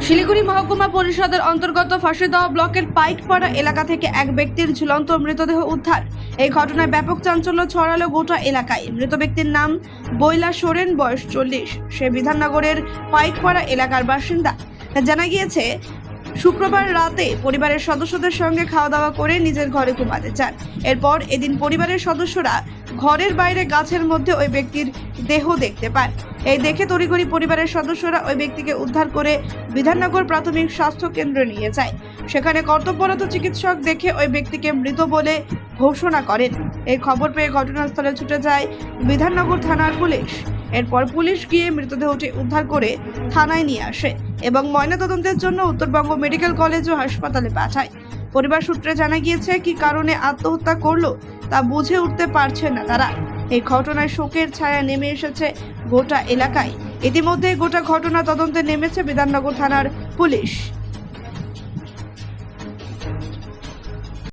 শিলিগুড়ি মহকুমা পরিষদের অন্তর্গত ফাঁসিদহ ব্লকের পাইকপাড়া এলাকা থেকে এক ব্যক্তির ঝুলন্ত মৃতদেহ উদ্ধার। এই ঘটনায় ব্যাপক চাঞ্চল্য ছড়ালো গোটা এলাকায়। মৃত ব্যক্তির নাম বৈলা সোরেন, বয়স 40। সে বিধাননগরের পাইকপাড়া এলাকার বাসিন্দা। জানা গিয়েছে, শুক্রবার রাতে পরিবারের সদস্যদের সঙ্গে খাওয়া দাওয়া করে নিজের ঘরে ঘুমাতে যান। এরপর এদিন পরিবারের সদস্যরা ঘরের বাইরে গাছের মধ্যে ওই ব্যক্তির দেহ দেখতে পান। এই দেখে তড়িঘড়ি পরিবারের সদস্যরা ওই ব্যক্তিকে উদ্ধার করে বিধাননগর প্রাথমিক স্বাস্থ্য কেন্দ্রে নিয়ে যায়। সেখানে কর্তব্যরত চিকিৎসক দেখে ওই ব্যক্তিকে মৃত বলে ঘোষণা করেন। এই খবর পেয়ে ঘটনাস্থলে ছুটে যায় বিধাননগর থানার পুলিশ। এরপর পুলিশ গিয়ে মৃতদেহটি উদ্ধার করে থানায় নিয়ে আসে এবং ময়নাতদন্তের জন্য উত্তরবঙ্গ মেডিকেল কলেজ ও হাসপাতালে পাঠায়। পরিবার সূত্রে জানা গিয়েছে, কি কারণে আত্মহত্যা করলো তা বুঝে উঠতে পারছে না তারা। এই ঘটনায় শোকের ছায়া নেমে এসেছে গোটা এলাকায়। ইতিমধ্যে গোটা ঘটনা তদন্তে নেমেছে বিধাননগর থানার পুলিশ।